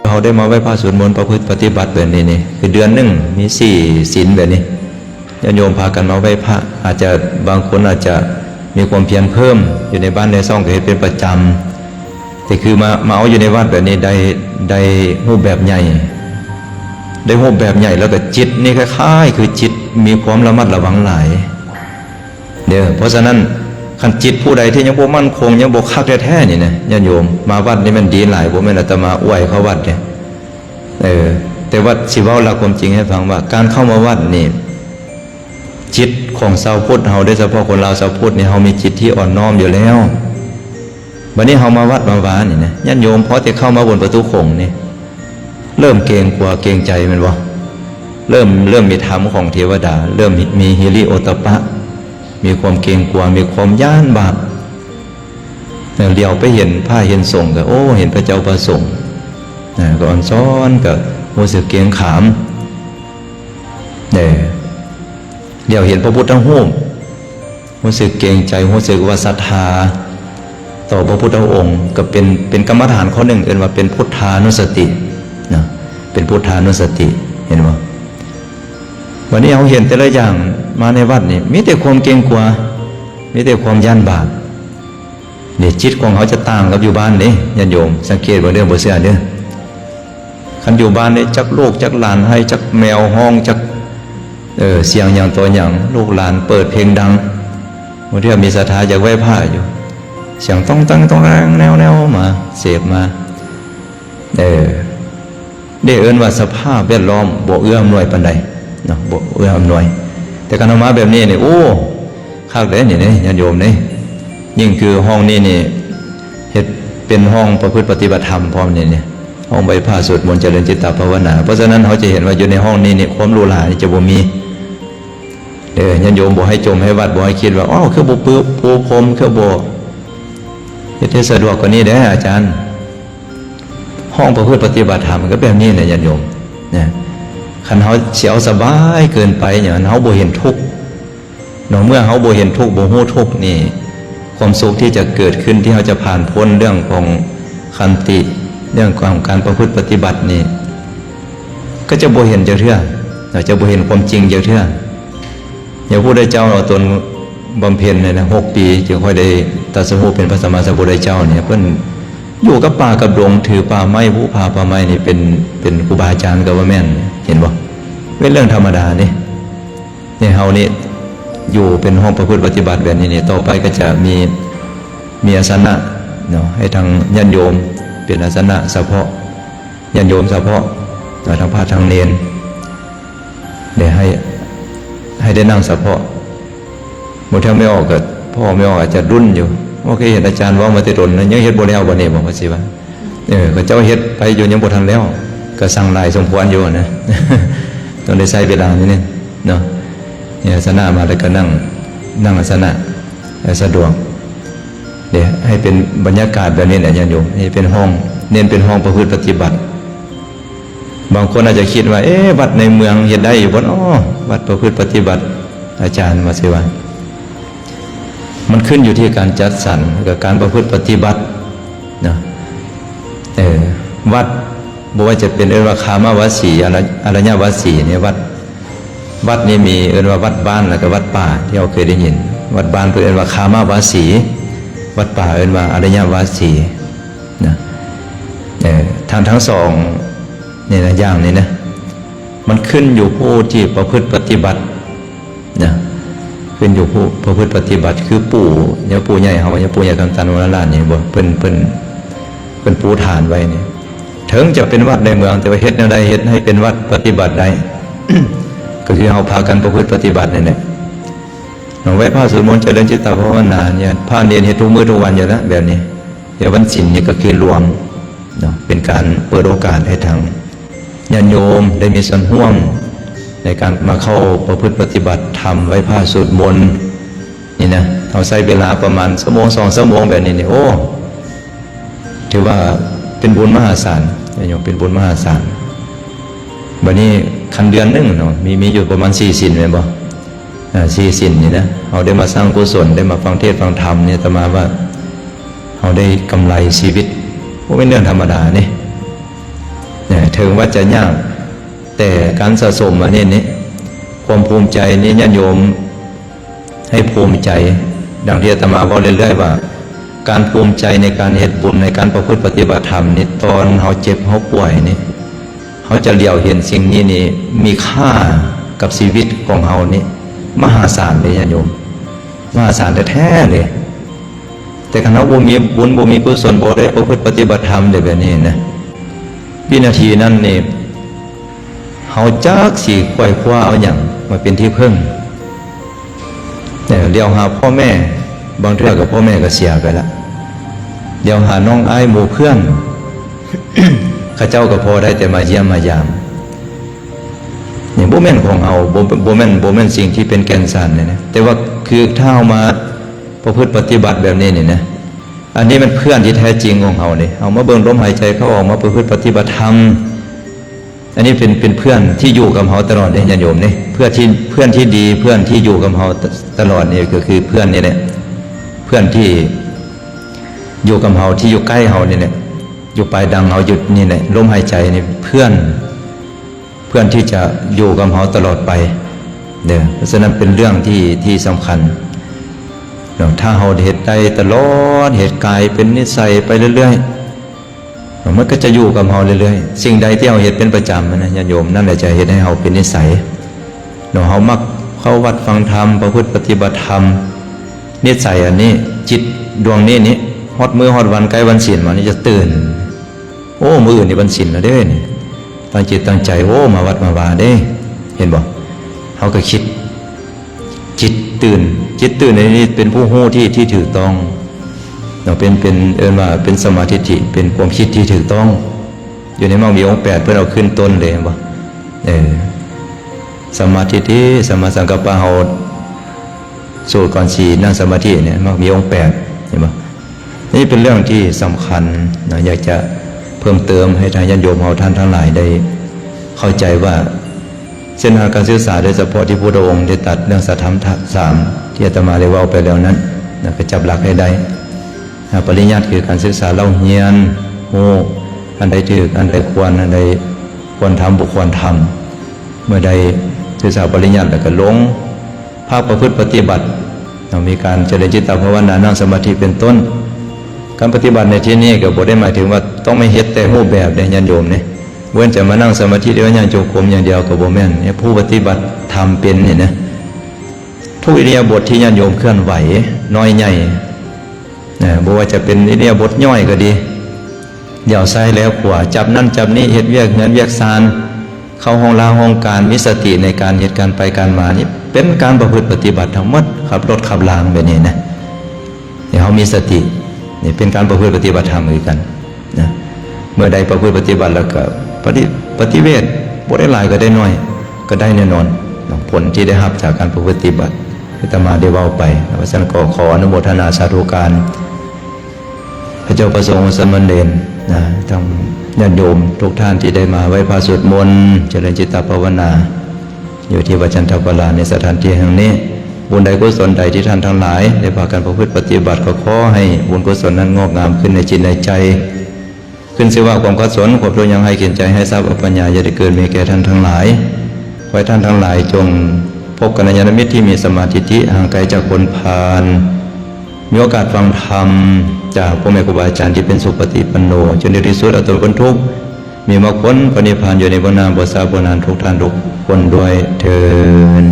เขาได้มาไหว้พระสวดมนต์ประพฤติปฏิบัติแบบนี้นี่คือเดือนหนึ่งมี4 ศีลแบบนี้ญาติโยมพากันมาไหว้พระอาจจะบางคนอาจจะมีความเพียรเพิ่มอยู่ในบ้านในซ่องก็เห็นเป็นประจำแต่คือมาเอาอยู่ในวัดแบบนี้ได้รูปแบบใหญ่ได้รูปแบบใหญ่แล้วก็จิตนี่คล้ายๆคือจิตมีความระมัดระวังหลายเพราะฉะนั้นขันจิตผู้ใดที่ยังบ่มั่นคงยังบ่คักแท้ๆนี่นะญาติโยมมาวัดนี่มันดีหลายบ่แม่นอาตมาอวยเข้าวัดเนี่ยแต่ว่าสิเว้าหลักความจริงให้ฟังว่าการเข้ามาวัดนี่จิตของชาวพุทธเฮาโดยเฉพาะคนลาวชาวพุทธนี่เฮามีจิตที่อ่อนน้อมอยู่แล้วบัดนี้เฮามาวัดมาวานี่นะญาติโยมพอจะเข้ามาบนประตูโขงนี่เริ่มเกรงกลัวเกรงใจมันบ่เริ่มมีธรรมของเทวดาเริ่มมีฮิริโอตตัปปะมีความเกรงกลัวมีความย่านบาปเดี๋ยวไปเห็นผ้าเห็นสงฆ์ก็โอ้เห็นพระเจ้าประสงค์ก็อ่อนซ้อนก็รู้สึกเกรงขามเดี๋ยวเห็นพระพุทธรูปรู้สึกเกรงใจรู้สึกว่าศรัทธาต่อพระพุทธองค์ก็เป็นกรรมฐานข้อหนึ่งเรียกว่าเป็นพุทธานุสตินะเป็นพุทธานุสติเห็นไหมวันนี้เราเห็นแต่ละอย่างมาในวัดนี่มีแต่ความเกรงกลัวมีแต่ความย่านบาปเนี่ยจิตของเขาจะต่างกับอยู่บ้านนี่ญาติโยมสังเกตว่าเรื่องบ่เสียเด้อคันอยู่บ้านนี่จักลูกจักหลานให้จักแมวห้องจักเสียงอย่างตัวอย่างลูกหลานเปิดเพลงดังบางทีมีศรัทธาอยากไหว้พระอยู่เสียงต้องตั้งต้องแรงแนวมาเสพมาได้เอิ้นว่าสภาพแวดล้อมบ่เอื้ออำนวยปานใดเนาะบ่เอื้ออำนวยแต่การมาแบบนี้นี่โอ้คักเลยนี่ญาติโยมนี่ยิ่งคือห้องนี้นี่เฮ็ดเป็นห้องประพฤติปฏิบัติธรรมพร้อมนี่ห้องใบผ้าสวดมนต์เจริญจิตตภาวนาเพราะฉะนั้นเขาจะเห็นว่าอยู่ในห้องนี้นี่ความหรูหราจะบ่มีญาติโยมบ่ให้จมให้วัดบ่ให้คิดว่าอ้อคือบ่ปูพรมคือบ่เฮ็ดให้สะดวกกว่านี้เด้ออาจารย์ห้องประพฤติปฏิบัติธรรมก็แบบนี้นะญาติโยมเนี่ยคันเฮาเสียสบายเกินไปอย่างนั้นเฮาบ่เห็นทุกข์เมื่อเฮาบ่เห็นทุกข์บ่ฮู้ทุกข์นี่ความสุขที่จะเกิดขึ้นที่เฮาจะผ่านพ้นเรื่องของขันติเรื่องของการประพฤติปฏิบัตินี่ก็จะบ่เห็นเจ้าเทื่อจะบ่เห็นความจริงเจ้าเทื่ออย่าพูดได้เจ้าเอาตนบำเพ็ญเนี่ยนะ6 ปีจึงค่อยได้ตรัสรู้เป็นพระสัมมาสัมพุทธเจ้าเนี่ยเพิ่นอยู่กับป่ากับดงถือป่าไม้ผู้พาป่าไม้นี่เป็นครูบาอาจารย์ก็ว่าแม่นเห็นบ่เป็นเรื่องธรรมดานี่เฮานี่อยู่เป็นห้องประพฤติปฏิบัติแบบนี้นี่ต่อไปก็จะมีอาสนะเนาะให้ทางญาติโยมเป็นอาสนะเฉพาะญาติโยมเฉพาะทางพระทางเนรได้ให้ได้นั่งเฉพาะบ่แท้ไม่ออกก็พ่อไม่ออกอาจจะรุ่นอยู่ว่าเคยเห็นอาจารย์ว่ามาติดนยังเฮ็ดบ่แล้วบ่นี่บอกว่าสิว่าก็เจ้าเฮ็ดไปอยู่ยังบ่ทันแล้วก็สั่งหลายสมควรอยู่นะต้องได้ใช้เวลานิดนึงเนาะเนี่ยอาสนะมาแล้วก็นั่งอาสนะสะดวกเดี๋ยวให้เป็นบรรยากาศแบบนี้แหละญาติโยมให้เป็นห้องเน้นเป็นห้องประพฤติปฏิบัติบางคนอาจจะคิดว่าวัดในเมืองเฮ็ดได้อยู่บ่อ้อวัดประพฤติปฏิบัติอาจารย์ว่าสิว่ามันขึ้นอยู่ที่การจัดสรรกับการประพฤติปฏิบัตินะวัดบอกว่าจะเป็นว่าคามวัดสีอรัญญวัดสีเนี่ยวัดนี้มีว่าวัดบ้านแล้วก็วัดป่าที่เราเคยได้ยินวัดบ้านเรียกว่าคามวัดสีวัดป่าเรียกว่าอรัญญวัดสีนะทั้งสองนี่นะอย่างนี้นะมันขึ้นอยู่ผู้ที่ประพฤติปฏิบัตินะขึ้นอยู่ผู้ประพฤติปฏิบัติคือปู่เนี่ยปู่ใหญ่เขาเนี่ยปู่ใหญ่คำตันวรลานนี่บ่เป็นปูฐานไว้เนี่ยถึงจะเป็นวัดในเมืองแต่ว่าเฮ็ดแนวใดเฮ็ดให้เป็นวัดปฏิบัติได้ ก็คือเราพากันประพฤติปฏิบัตินี่แหละเราแวะพระสวดมนต์เจริญจิตตภาวนาเนี่ยพระเนรเฮ็ดทุกมื้อทุกวันอยู่แล้วแบบนี้เดี๋ยววันศีลนี่ก็คือรวมเนาะเป็นการเปิดโอกาสให้ทางญาติโยมได้มีส่วนร่วมในการมาเข้าประพฤติปฏิบัติธรรมไหว้พระสวดมนต์นี่นะเราใช้เวลาประมาณ1 2 ชั่วโมงแบบนี้นี่โอ้ถือว่าเป็นบุญมหาศาลโยมเป็นบุญมหาศาลบัดนี้คันเดือนนึงเนาะมีอยู่ประมาณ4 ศีลแม่นบ่4 ศีลนี่นะเราได้มาสร้างกุศลได้มาฟังเทศน์ฟังธรรมเนี่ยอาตมาว่าเราได้กำไรชีวิตบ่เป็นเรื่องธรรมดานี่ เนี่ยถึงว่าจะยากแต่การสะสมอันนี้ความภูมิใจนี้ญาติโยมให้ภูมิใจดังที่อาตมาบอกเรื่อยๆว่าการภูมิใจในการเฮ็ดบุญในการประพฤติปฏิบัติธรรมนี่ตอนเขาเจ็บเขาป่วยนี่เขาจะเลี้ยวเห็นสิ่งนี้นี่มีค่ากับชีวิตของเขานี่มหาศาลเลยญาติโยมมหาศาลแท้ๆเลยแต่คณะบ่มีบุญบ่มีกุศลบ่ได้ประพฤติปฏิบัติธรรมได้แบบนี้นะวินาทีนั้นนี่เขาจักสิไขว่คว้าเอาอย่างมาเป็นที่พึ่งเดี๋ยวหาพ่อแม่บางเทื่อกับพ่อแม่ก็เสียไปแล้วเดี๋ยวหาน้องอ้ายหมู่เพื่อน ข้าเจ้าก็พอได้แต่มาเยี่ยมมายามนี่โบแม่นของเอาโบแม่นสิ่งที่เป็นแกนสารเนี่ยนะแต่ว่าคือถ้าเอามาประพฤติปฏิบัติแบบนี้นี่นะอันนี้มันเพื่อนที่แท้จริงของเราเนี่ยเอามาเบิ่งลมหายใจเขาออกมาประพฤติปฏิบัติธรรมอันนี้เป็นเพื่อนที่อยู่กับเราตลอดเนี่ยญาติโยมนี่เพื่อนที่ดีเพื่อนที่อยู่กับเราตลอดนี่ก็คือเพื่อนนี่แหละเพื่อนที่อยู่กับเราที่อยู่ใกล้เรานี่แหละอยู่ปลายดังเราหยุดนี่แหละลมหายใจนี่เพื่อนที่จะอยู่กับเราตลอดไปเนี่ยเพราะฉะนั้นเป็นเรื่องที่สำคัญถ้าเราเหตุใดตลอดเหตุกายเป็นนิสัยไปเรื่อยๆมันก็จะอยู่กับเราเรื่อยๆสิ่งใดที่เราเหตุเป็นประจำนะญาติโยมนั่นแหละจะเหตุให้เราเป็นนิสัยเรามักเข้าวัดฟังธรรมประพฤติปฏิบัติธรรมนิสัยอันนี้จิตดวงนี้ฮอดมือฮอดวันใกล้วันศีลมานี่จะตื่นโอ้มืออื่นนี่วันศีลแล้วเด้นี่ตั้งจิตตั้งใจโอ้มาวัดมาวาเด้เห็นบ่เขาก็คิดจิตตื่นในนี้เป็นผู้ฮู้ที่ถูกต้องเราเป็นว่าเป็นสมาธิเป็นความคิดที่ถูกต้องอยู่ในมรรคมีองค์ 8เพื่อเอาขึ้นต้นเลยบ่สมาธิสมาสังกัปปะเฮาสู่ก่อนสีนั่งสมาธิเนี่ยมรรคมีองค์ 8เห็นบ่นี่เป็นเรื่องที่สำคัญนะอยากจะเพิ่มเติมให้ทางญาติโยมเราท่านทั้งหลายได้เข้าใจว่าเส้นทางการศึกษาโดยเฉพาะที่พระองค์ได้ตัดเรื่องสัทธรรม3ที่อาตมาได้ว่าไปแล้วนั้นก็จับหลักให้ได้ปริญญาคือการศึกษาเล่าเรียนโอ้อันใดถูกอันใดควรอันใดควรทำบุควรทำเมื่อใดศึกษาปริญญาแล้วก็ลงภาคประพฤติปฏิบัติมีการเจริญจิตตภาวนานั่งสมาธิเป็นต้นการปฏิบัติในที่นี้ก็บ่ได้หมายถึงว่าต้องไม่เฮ็ดแต่รูปแบบในญาติโยมนี่เว้นจะมานั่งสมาธิเดียวอย่างจงกรมอย่างเดียวก็บ่แม่นเนี่ยผู้ปฏิบัติทำเป็นนี่นะทุกอิริยาบถที่ญาติโยมเคลื่อนไหวน้อยใหญ่บ่ว่าจะเป็นอิริยาบถย่อยก็ดีเดี่ยวซ้ายแล้วขวาจับนั่นจับนี่เฮ็ดเวียกเงินเวียกซานเข้าห้องลาห้องการมีสติในการเหตุการไปการมานี่เป็นการประพฤติปฏิบัติทั้งหมดขับรถขับรางแบบนี้นะเดี๋ยวเขามีสตินี่เป็นการประพฤติปฏิบัติธรรมเหมือนกันนะเมื่อใดประพฤติปฏิบัติแล้วก็ปฏิเวทบ่ได้หลายก็ได้น้อยก็ได้แน่นอนผลที่ได้รับจากการประพฤติปฏิบัติที่อาตมาได้เว้าไปเพราะฉะนั้นก็ขออนุโมทนาสาธุการพระเจ้าประสงค์สมณเณรนะทั้งญาติโยมทุกท่านที่ได้มาไหว้พระสวดมนต์เจริญจิตตภาวนาอยู่ที่วัดจันทปราในสถานที่แห่งนี้บุญใดกุศลใดที่ท่านทั้งหลายได้พากันประพฤติปฏิบัติก็ขอให้บุญกุศลนั้นงอกงามขึ้นในจิตในใจขึ้นชื่อว่าความกุศลความรู้ยังให้เขียนใจให้ทราบปัญญาอย่าได้เกิดมีแก่ท่านทั้งหลายขอให้ท่านทั้งหลายจงพบกัลยาณมิตรที่มีสมาธิห่างไกลจากคนพาลมีโอกาสฟังธรรมจากพ่อแม่ครูบาอาจารย์ที่เป็นสุปฏิปันโนจนในที่สุดเอาตัวพ้นทุกข์มีมรรคผลปณิพพานอยู่ในบนนามบทสาบนานทุกท่านทุกคนด้วยเถิด